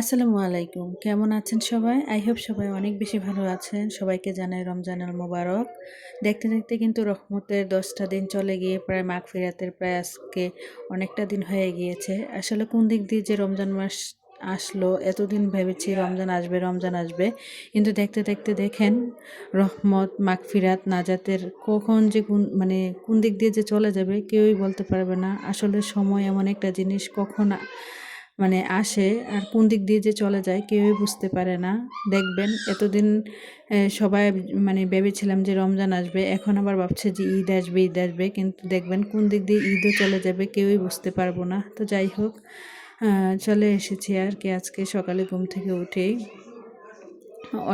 আসসালামু আলাইকুম। কেমন আছেন সবাই? আই হোপ সবাই অনেক বেশি ভালো আছেন। সবাইকে জানাই রমজানুল মোবারক। দেখতে দেখতে কিন্তু রহমতের 10টা দিন চলে গিয়ে প্রায় মাগফিরাতের প্রায় আজকে অনেকটা দিন হয়ে গিয়েছে। আসলে কোন দিক দিয়ে যে রমজান মাস আসলো, এতদিন ভেবেছি রমজান আসবে রমজান আসবে, কিন্তু দেখতে দেখতে দেখেন রহমত মাগফিরাত নাজাতের কখন যে কোন দিক দিয়ে যে চলে যাবে কেউই বলতে পারবে না। আসলে সময় এমন একটা জিনিস, কখন আসে আর কোন দিক দিয়ে যে চলে যায় কেউই বুঝতে পারে না। দেখবেন এতদিন সবাই ভেবেছিলাম যে রমজান আসবে, এখন আবার ভাবছে যে ঈদ আসবে ঈদ আসবে, কিন্তু দেখবেন কোন দিক দিয়ে ঈদও চলে যাবে কেউই বুঝতে পারবো না। তো যাই হোক, চলে এসেছি আর কি। আজকে সকালে ঘুম থেকে উঠেই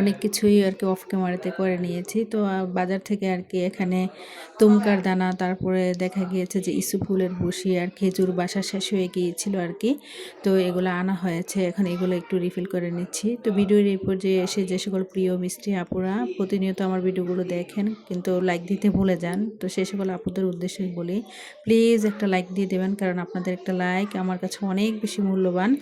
অনেক কিছুই আর কি অফ ক্যামেরাতে করে নিয়েছি। তো বাজার থেকে আর কি এখানে তুমকার দানা, তারপরে দেখা গিয়েছে যে ইসু ফুলের বসি আর খেজুর বাসা শেষ হয়ে গিয়েছিল আর কি। তো এগুলো আনা হয়েছে, এখন এগুলো একটু রিফিল করে নিচ্ছি। তো ভিডিওর এই পর্যায়ে এসে যে সকল প্রিয় মিষ্টি আপুরা প্রতিনিয়ত আমার ভিডিওগুলো দেখেন কিন্তু লাইক দিতে ভুলে যান, তো সে সকল আপুদের উদ্দেশ্যে বলি প্লিজ একটা লাইক দিয়ে দেবেন, কারণ আপনাদের একটা লাইক আমার কাছে অনেক বেশি মূল্যবান।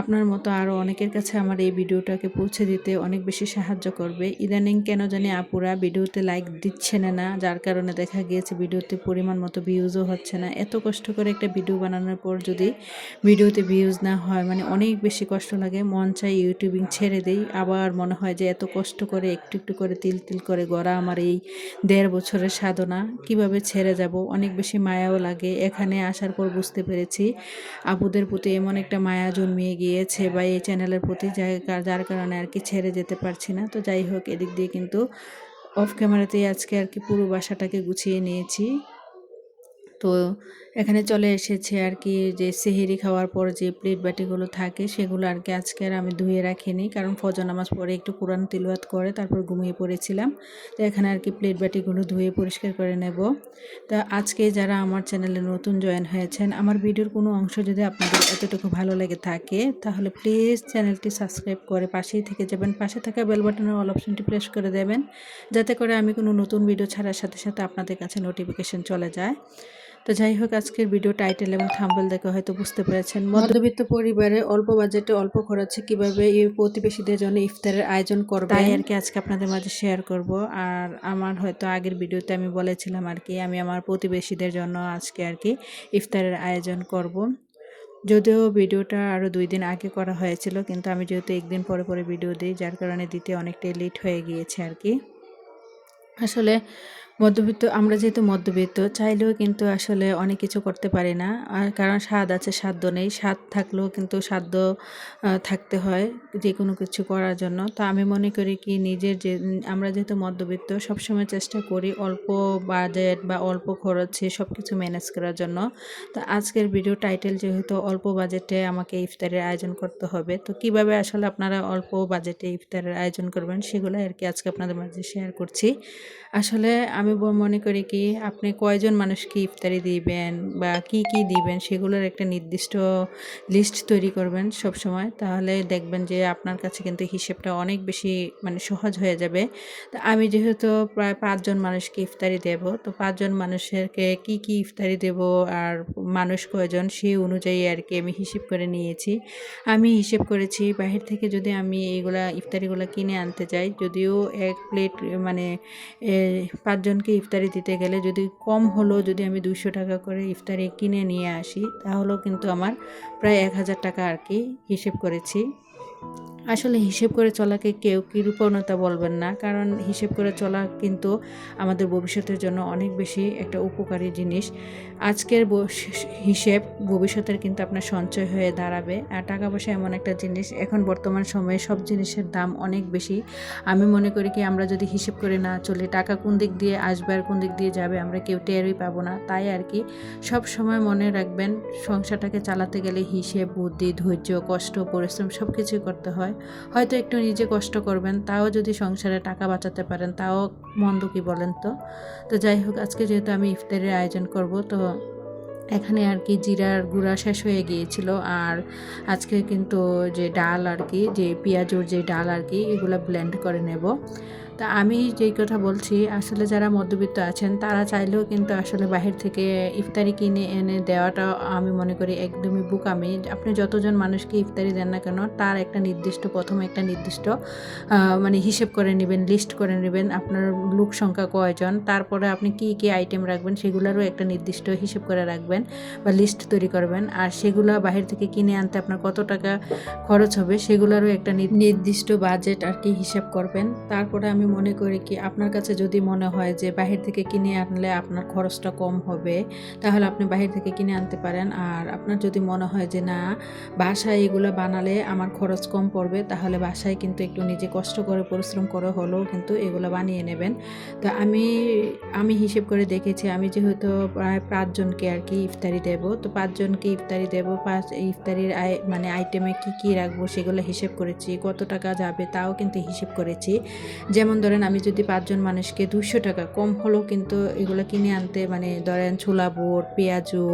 আপনার মতো আরও অনেকের কাছে আমার এই ভিডিওটাকে পৌঁছে দিতে অনেক বেশি সাহায্য করবে। ইদানিং কেন জানি আপুরা ভিডিওতে লাইক দিচ্ছেন না, যার কারণে দেখা গিয়েছে ভিডিওতে পরিমাণ মতো ভিউজও হচ্ছে না। এত কষ্ট করে একটা ভিডিও বানানোর পর যদি ভিডিওতে ভিউজ না হয় অনেক বেশি কষ্ট লাগে। মন চাই ইউটিউবিং ছেড়ে দেই, আবার মনে হয় যে এত কষ্ট করে একটু একটু করে তিল তিল করে গড়া আমার এই 1.5 বছরের সাধনা কিভাবে ছেড়ে যাব। অনেক বেশি মায়াও লাগে। এখানে আসার পর বুঝতে পেরেছি আপুদের প্রতি এমন একটা মায়া জন্মিয়ে গিয়েছে বা এই চ্যানেলের প্রতি, যার কারণে আর কি ছেড়ে যেতে পারছি না। তো যাই হোক, এদিক দিয়ে কিন্তু অফ ক্যামেরাতেই আজকে আর কি পুরো বাসাটাকে গুছিয়ে নিয়েছি। তো এখানে চলে এসেছে আর কি, যে সেহরি খাওয়ার পর যে প্লেট বাটিগুলো থাকে সেগুলো আর কি আজকে আর আমি ধুয়ে রাখিনি, কারণ ফজর নামাজ পড়ে একটু কোরআন তিলাওয়াত করে তারপর ঘুমিয়ে পড়েছিলাম। তো এখানে আর কি প্লেট বাটিগুলো ধুয়ে পরিষ্কার করে নেব। তা আজকে যারা আমার চ্যানেলে নতুন জয়েন হয়েছেন, আমার ভিডিওর কোনো অংশ যদি আপনাদের এতটুকু ভালো লেগে থাকে তাহলে প্লিজ চ্যানেলটি সাবস্ক্রাইব করে পাশেই থেকে যাবেন। পাশে থাকা বেল বাটনের অল অপশনটি প্রেস করে দেবেন, যাতে করে আমি কোনো নতুন ভিডিও ছাড়ার সাথে সাথে আপনাদের কাছে নোটিফিকেশন চলে যায়। তো যাই হোক, আজকের ভিডিও টাইটেল এবং থাম্বনেল দেখে হয়তো বুঝতে পেরেছেন মধ্যবিত্ত পরিবারে অল্প বাজেটে অল্প খরচে কিভাবে এই প্রতিবেশীদের জন্য ইফতারের আয়োজন করবে, তাই আর কি আজকে আপনাদের মাঝে শেয়ার করব। আর আমার হয়তো আগের ভিডিওতে আমি বলেছিলাম আর কি আমি আমার প্রতিবেশীদের জন্য আজকে আর কি ইফতারের আয়োজন করব। যদিও ভিডিওটা আরও 2 দিন আগে করা হয়েছিল, কিন্তু আমি যেহেতু একদিন পরে পরে ভিডিও দিই, যার কারণে দিতে অনেকটাই লেট হয়ে গিয়েছে আর কি। আসলে আমরা যেহেতু মধ্যবিত্ত, চাইলেও কিন্তু আসলে অনেক কিছু করতে পারি না। আর কারণ স্বাদ আছে সাধ্য নেই, স্বাদ থাকলেও কিন্তু সাধ্য থাকতে হয় যে কোনো কিছু করার জন্য। তো আমি মনে করি কি আমরা যেহেতু মধ্যবিত্ত, সবসময় চেষ্টা করি অল্প বাজেট বা অল্প খরচে সব কিছু ম্যানেজ করার জন্য। তো আজকের ভিডিও টাইটেল যেহেতু অল্প বাজেটে আমাকে ইফতারের আয়োজন করতে হবে, তো কিভাবে আসলে আপনারা অল্প বাজেটে ইফতারের আয়োজন করবেন সেগুলো আর কি আজকে আপনাদের মাঝে শেয়ার করছি। আসলে আমি মনে করি কি আপনি কয়জন মানুষকে ইফতারি দিবেন বা কি কি দিবেন সেগুলোর একটা নির্দিষ্ট লিস্ট তৈরি করবেন সব সময়, তাহলে দেখবেন যে আপনার কাছে কিন্তু হিসেবটা অনেক বেশি সহজ হয়ে যাবে। তো আমি যেহেতু প্রায় 5 জন মানুষকে ইফতারি দেব, তো 5 জন মানুষেরকে কি কি ইফতারি দেব আর মানুষ কয়জন সেই অনুযায়ী আর কি আমি হিসেব করে নিয়েছি। আমি হিসেব করেছি বাহির থেকে যদি আমি এইগুলা ইফতারিগুলো কিনে আনতে যাই, যদিও এক প্লেট 5 জনকে ইফতারি দিতে গেলে যদি কম হলেও যদি আমি 200 টাকা করে ইফতারি কিনে নিয়ে আসি, তাহলেও কিন্তু আমার প্রায় 1000 টাকা আর কি হিসেব করেছি। আসলে হিসেব করে চলাকে কেউ কৃপণতা বলবেন না, কারণ হিসেব করে চলা কিন্তু আমাদের ভবিষ্যতের জন্য অনেক বেশি একটা উপকারী জিনিস। আজকের হিসেব ভবিষ্যতের কিন্তু আপনার সঞ্চয় হয়ে দাঁড়াবে। আর টাকা পয়সা এমন একটা জিনিস, এখন বর্তমান সময়ে সব জিনিসের দাম অনেক বেশি। আমি মনে করি কি আমরা যদি হিসেব করে না চলি, টাকা কোন দিক দিয়ে আসবে আর কোন দিক দিয়ে যাবে আমরা কেউ টেরই পাবো না। তাই আর কি সব সময় মনে রাখবেন, সংসারটাকে চালাতে গেলে হিসেব, বুদ্ধি, ধৈর্য, কষ্ট, পরিশ্রম সব কিছুই করতে হয়। হয়তো একটু নিজে কষ্ট করবেন, তাও যদি সংসারে টাকা বাঁচাতে পারেন তাও মন্দ কি বলেন তো। তো যাই হোক, আজকে যেহেতু আমি ইফতারের আয়োজন করব, তো এখানে আর কি জিরার গুঁড়া শেষ হয়ে গিয়েছিল। আর আজকে কিন্তু যে ডাল আর কি, যে পেঁয়াজুর যে ডাল আর কি, এগুলো ব্লেন্ড করে নেব। তা আমি যেই কথা বলছি, আসলে যারা মধ্যবিত্ত আছেন তারা চাইলেও কিন্তু আসলে বাহির থেকে ইফতারি কিনে এনে দেওয়াটা আমি মনে করি একদমই বোকামি। আপনি যতজন মানুষকে ইফতারি দেন না কেন, তার একটা নির্দিষ্ট, প্রথমে একটা নির্দিষ্ট মানে হিসেব করে নেবেন, লিস্ট করে নেবেন আপনার লোক সংখ্যা কয়জন, তারপরে আপনি কি কি আইটেম রাখবেন সেগুলোরও একটা নির্দিষ্ট হিসেব করে রাখবেন বা লিস্ট তৈরি করবেন। আর সেগুলো বাহির থেকে কিনে আনতে আপনার কত টাকা খরচ হবে সেগুলোরও একটা নির্দিষ্ট বাজেট আর কি হিসাব করবেন। তারপরে আমি মনে করি কি, আপনার কাছে যদি মনে হয় যে বাহির থেকে কিনে আনলে আপনার খরচটা কম হবে, তাহলে আপনি বাহির থেকে কিনে আনতে পারেন। আর আপনার যদি মনে হয় যে না, বাসায় এগুলো বানালে আমার খরচ কম পড়বে, তাহলে বাসায় কিন্তু একটু নিজে কষ্ট করে পরিশ্রম করে হলেও কিন্তু এগুলো বানিয়ে নেবেন। তো আমি হিসেব করে দেখেছি, আমি যেহেতু প্রায় 5 জনকে আর কি ইফতারি দেব, তো 5 জনকে ইফতারি দেব, 5 ইফতারির মানে আইটেমে কি কি রাখবো সেগুলো হিসেব করেছি, কত টাকা যাবে তাও কিন্তু হিসেব করেছি। যেমন ধরেন, আমি যদি 5 জন মানুষকে 200 টাকা, কম হলেও কিন্তু এগুলো কিনে আনতে, মানে ধরেন ছোলা বুট, পেঁয়াজু,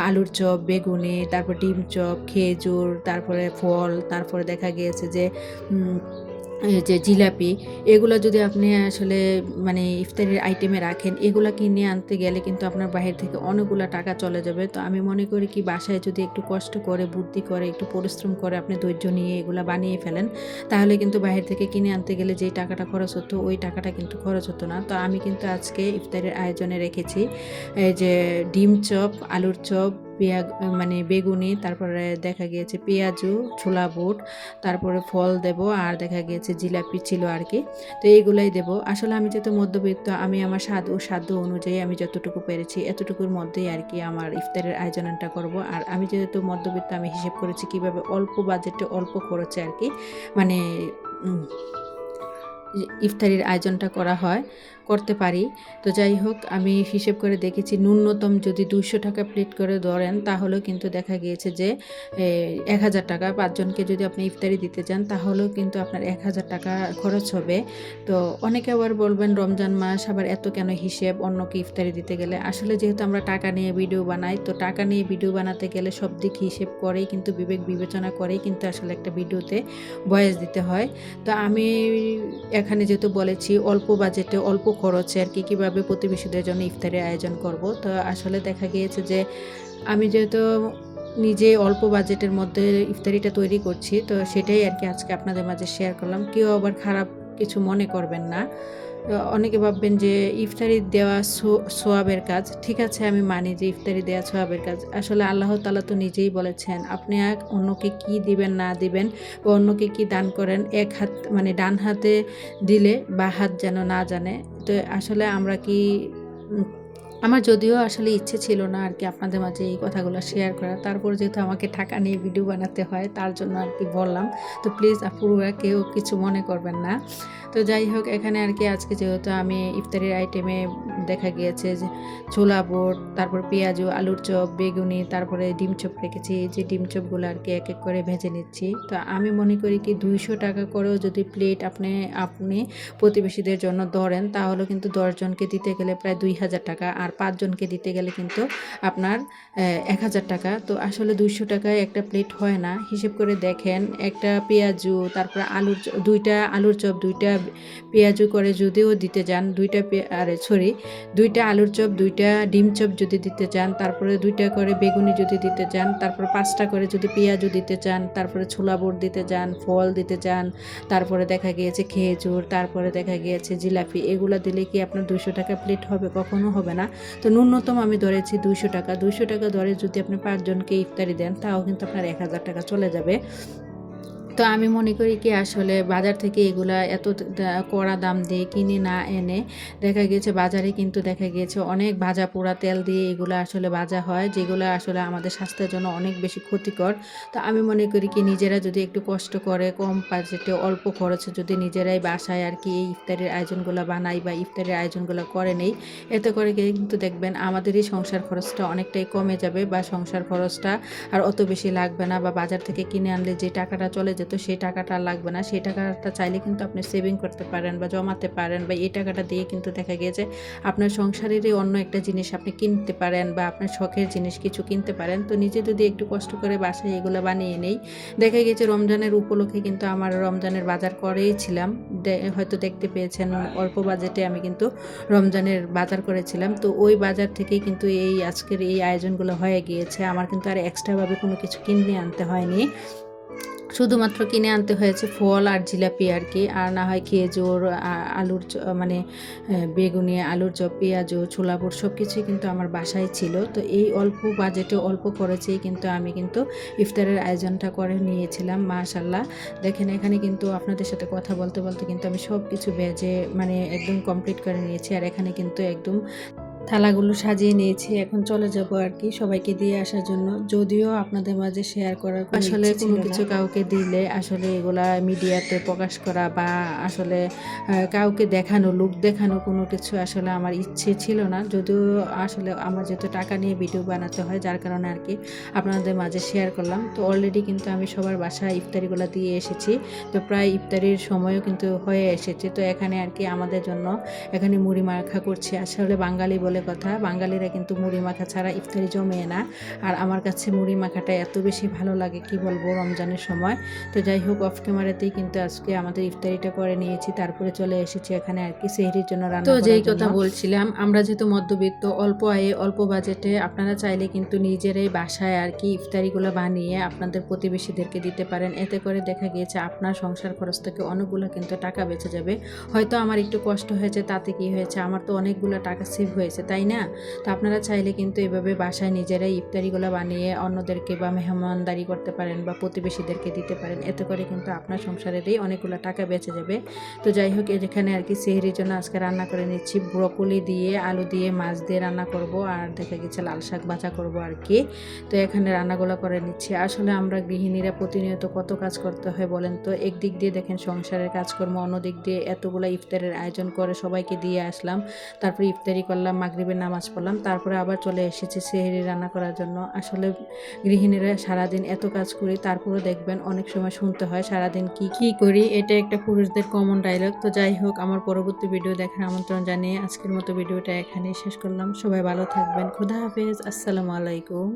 আলুর চপ, বেগুনি, তারপর ডিম চপ, খেজুর, তারপরে ফল, তারপরে দেখা গিয়েছে যে এই যে জিলাপি, এগুলো যদি আপনি আসলে মানে ইফতারির আইটেমে রাখেন, এগুলা কিনে আনতে গেলে কিন্তু আপনার বাহির থেকে অনেকগুলো টাকা চলে যাবে। তো আমি মনে করি কি, বাসায় যদি একটু কষ্ট করে, বুদ্ধি করে, একটু পরিশ্রম করে আপনি ধৈর্য নিয়ে এগুলা বানিয়ে ফেলেন, তাহলে কিন্তু বাহির থেকে কিনে আনতে গেলে যেই টাকাটা খরচ হতো ওই টাকাটা কিন্তু খরচ হতো না। তো আমি কিন্তু আজকে ইফতারের আয়োজনে রেখেছি এই যে ডিম চপ, আলুর চপ, মানে বেগুনি, তারপরে দেখা গিয়েছে পেঁয়াজু, ছোলা বুট, তারপরে ফল দেব, আর দেখা গিয়েছে জিলাপি ছিল আর কি। তো এইগুলাই দেব। আসলে আমি যেহেতু মধ্যবিত্ত, আমি আমার সাধ্য অনুযায়ী আমি যতটুকু পেরেছি এতটুকুর মধ্যেই আর কি আমার ইফতারের আয়োজনটা করব। আর আমি যেহেতু মধ্যবিত্ত, আমি হিসেব করেছি কিভাবে অল্প বাজেটে অল্প খরচে আর কি মানে ইফতারির আয়োজনটা করতে পারি। তো যাই হোক, আমি হিসেব করে দেখেছি ন্যূনতম যদি 200 টাকা প্লেট করে ধরেন, তাহলেও কিন্তু দেখা গিয়েছে যে 1000 টাকা, 5 জনকে যদি আপনি ইফতারি দিতে চান তাহলেও কিন্তু আপনার 1000 টাকা খরচ হবে। তো অনেকে আবার বলবেন রমজান মাস, আবার এত কেন হিসেব অন্যকে ইফতারি দিতে গেলে। আসলে যেহেতু আমরা টাকা নিয়ে ভিডিও বানাই, তো টাকা নিয়ে ভিডিও বানাতে গেলে সব দিক হিসেব করেই কিন্তু, বিবেক বিবেচনা করেই কিন্তু আসলে একটা ভিডিওতে ভয়েস দিতে হয়। তো আমি এখানে যেহেতু বলেছি অল্প বাজেটে অল্প খরচে আর কি কীভাবে প্রতিবেশীদের জন্য ইফতারের আয়োজন করব, তো আসলে দেখা গিয়েছে যে আমি যেহেতু নিজে অল্প বাজেটের মধ্যে ইফতারিটা তৈরি করছি, তো সেটাই আর কি আজকে আপনাদের মাঝে শেয়ার করলাম। কেউ আবার খারাপ কিছু মনে করবেন না। অনেকে ভাববেন যে ইফতারি দেওয়া সোয়াবের কাজ। ঠিক আছে, আমি মানি যে ইফতারি দেওয়া সোয়াবের কাজ। আসলে আল্লাহ তাআলা তো নিজেই বলেছেন, আপনি অন্যকে কি দিবেন না দিবেন বা অন্যকে কি দান করেন, এক হাত মানে ডান হাতে দিলে বা হাত যেন না জানে। তো আসলে আমরা কি আমার যদিও আসলে ইচ্ছে ছিল না আর কি আপনাদের মাঝে এই কথাগুলো শেয়ার করা, তারপর যেহেতু আমাকে টাকা নিয়ে ভিডিও বানাতে হয় তার জন্য আর কি বললাম। তো প্লিজ আপুরা কেউ কিছু মনে করবেন না। তো যাই হোক, এখানে আর কি আজকে যেহেতু আমি ইফতারির আইটেমে দেখা গিয়েছে যে ছোলা বুট, তারপর পেঁয়াজু, আলুর চপ, বেগুনি, তারপরে ডিম চপ রেখেছি। এই যে ডিম চপগুলো আর কি এক এক করে ভেজে নিচ্ছি। তো আমি মনে করি কি, 200 টাকা করেও যদি প্লেট আপনি প্রতিবেশীদের জন্য ধরেন, তাহলে কিন্তু 10 জনকে দিতে গেলে প্রায় 2000 টাকা, আর 5 জনকে দিতে গেলে কিন্তু আপনার 1000 টাকা। তো আসলে 200 টাকায় একটা প্লেট হয় না। হিসেব করে দেখেন, একটা পেঁয়াজু, তারপর দুইটা আলুর চপ, দুইটা পেঁয়াজু করে যদিও দিতে যান, দুইটা আলুর চপ, দুইটা ডিম চপ যদি দিতে চান, তারপরে 2টা করে বেগুনি যদি দিতে চান, তারপর 5টা করে যদি পেঁয়াজু দিতে চান, তারপরে ছোলা বুট দিতে চান, ফল দিতে চান, তারপরে দেখা গিয়েছে খেজুর, তারপরে দেখা গিয়েছে জিলাপি, এগুলো দিলে কি আপনার 200 টাকা প্লেট হবে? কখনো হবে না। তো ন্যূনতম আমি ধরেছি 200 টাকা। 200 টাকা ধরে যদি আপনি 5 জনকে ইফতারি দেন, তাও কিন্তু আপনার 1000 টাকা চলে যাবে। তো আমি মনে করি কি, আসলে বাজার থেকে এগুলা এত কড়া দাম দিয়ে কিনে না এনে, দেখা গিয়েছে বাজারে কিন্তু দেখা গিয়েছে অনেক ভাজা পোড়া তেল দিয়ে এগুলো আসলে ভাজা হয়, যেগুলো আসলে আমাদের স্বাস্থ্যের জন্য অনেক বেশি ক্ষতিকর। তো আমি মনে করি কি, নিজেরা যদি একটু কষ্ট করে কম বাজেটে অল্প খরচে যদি নিজেরাই বাসায় আর কি এই ইফতারের আয়োজনগুলো বানাই বা ইফতারের আয়োজনগুলো করে নেই, এতে করে কিন্তু দেখবেন আমাদেরই সংসার খরচটা অনেকটাই কমে যাবে, বা সংসার খরচটা আর অত বেশি লাগবে না, বা বাজার থেকে কিনে আনলে যে টাকাটা চলে যেত হয়তো সেই টাকাটা আর লাগবে না, সেই টাকাটা চাইলে কিন্তু আপনি সেভিং করতে পারেন বা জমাতে পারেন, বা এই টাকাটা দিয়ে কিন্তু দেখা গিয়েছে আপনার সংসারেরই অন্য একটা জিনিস আপনি কিনতে পারেন বা আপনার শখের জিনিস কিছু কিনতে পারেন। তো নিজে যদি একটু কষ্ট করে বাসায় এগুলো বানিয়ে নেই, দেখা গেছে রমজানের উপলক্ষে কিন্তু আমার রমজানের বাজার করেইছিলাম, হয়তো দেখতে পেয়েছেন অল্প বাজেটে আমি কিন্তু রমজানের বাজার করেছিলাম। তো ওই বাজার থেকেই কিন্তু এই আজকের এই আয়োজনগুলো হয়ে গিয়েছে। আমার কিন্তু আর এক্সট্রাভাবে কোনো কিছু কিনে আনতে হয়নি, শুধুমাত্র কিনে আনতে হয়েছে ফল আর জিলাপি আর কি, আর না হয় খেজুর, আলুর মানে বেগুনি, আলুর চপ, পেঁয়াজু, ছোলা বুট সব কিছুই কিন্তু আমার বাসায় ছিল। তো এই অল্প বাজেটে অল্প খরচেই কিন্তু আমি কিন্তু ইফতারের আয়োজনটা করে নিয়েছিলাম। মাশাল্লাহ, দেখেন এখানে কিন্তু আপনাদের সাথে কথা বলতে বলতে কিন্তু আমি সব কিছু ভেজে মানে একদম কমপ্লিট করে নিয়েছি, আর এখানে কিন্তু একদম থালাগুলো সাজিয়ে নিয়েছি। এখন চলে যাব আর কি সবাইকে দিয়ে আসার জন্য। যদিও আপনাদের মাঝে শেয়ার করার আসলে কোনো কিছু কাউকে দিলে আসলে এগুলা মিডিয়াতে প্রকাশ করা বা আসলে কাউকে দেখানো, লুক দেখানো কোনো কিছু আসলে আমার ইচ্ছে ছিল না। যদিও আসলে আমার যেহেতু টাকা নিয়ে ভিডিও বানাতে হয়, যার কারণে আর কি আপনাদের মাঝে শেয়ার করলাম। তো অলরেডি কিন্তু আমি সবার বাসায় ইফতারিগুলো দিয়ে এসেছি। তো প্রায় ইফতারির সময়ও কিন্তু হয়ে এসেছে। তো এখানে আর কি আমাদের জন্য এখানে মুড়ি মাখা করছি। আসলে বাঙালি বলে কথা, বাঙালিরা কিন্তু মুড়ি মাখা ছাড়া ইফতারি জমে না। আর আমার কাছে মুড়ি মাখাটা এত বেশি ভালো লাগে কি বলবো রমজানের সময়। তো যাই হোক, অফ ক্যামেরাতেই কিন্তু আজকে আমাদের ইফতারিটা করে নিয়েছি, তারপরে চলে এসেছি এখানে আর কি সেহরির জন্য রান্না করার জন্য। তো যেই কথা বলছিলাম, আমরা যেহেতু মধ্যবিত্ত, অল্প আয়ে অল্প বাজেটে, আপনারা চাইলে কিন্তু নিজেরাই বাসায় আর কি ইফতারিগুলো বানিয়ে আপনাদের প্রতিবেশীদেরকে দিতে পারেন। এতে করে দেখা গিয়েছে আপনার সংসার খরচ থেকে অনেকগুলো কিন্তু টাকা বেঁচে যাবে। হয়তো আমার একটু কষ্ট হয়েছে, তাতে কি হয়েছে, আমার তো অনেকগুলো টাকা সেভ হয়েছে, তাই না? তো আপনারা চাইলে কিন্তু এভাবে বাসায় নিজেরাই ইফতারিগুলো বানিয়ে অন্যদেরকে বা মেহমানদারি করতে পারেন বা প্রতিবেশীদেরকে দিতে পারেন। এতে করে কিন্তু আপনার সংসারেরই অনেকগুলো টাকা বেঁচে যাবে। তো যাই হোক, যেখানে আর কি সেহরির জন্য আজকে রান্না করে নিচ্ছি, ব্রকলি দিয়ে, আলু দিয়ে, মাছ দিয়ে রান্না করব, আর দেখা গেছে লাল শাক ভাজা করব আর কি। তো এখানে রান্নাগুলো করে নিচ্ছি। আসলে আমরা গৃহিণীরা প্রতিনিয়ত কত কাজ করতে হয় বলেন তো। একদিক দিয়ে দেখেন সংসারের কাজকর্ম, অন্য দিক দিয়ে এতগুলো ইফতারের আয়োজন করে সবাইকে দিয়ে আসলাম, তারপরে ইফতারি করলাম, মাগরিবের নামাজ পড়লাম, তারপরে আবার চলে এসেছি সেহরি রান্না করার জন্য। আসলে গৃহিণীরা সারাদিন এত কাজ করি, তারপরেও দেখবেন অনেক সময় শুনতে হয় সারাদিন কি কি করি। এটা একটা পুরুষদের কমন ডায়লগ। তো যাই হোক, আমার পরবর্তী ভিডিও দেখার আমন্ত্রণ জানিয়ে আজকের মতো ভিডিওটা এখানেই শেষ করলাম। সবাই ভালো থাকবেন। খুদা হাফেজ। আসসালামু আলাইকুম।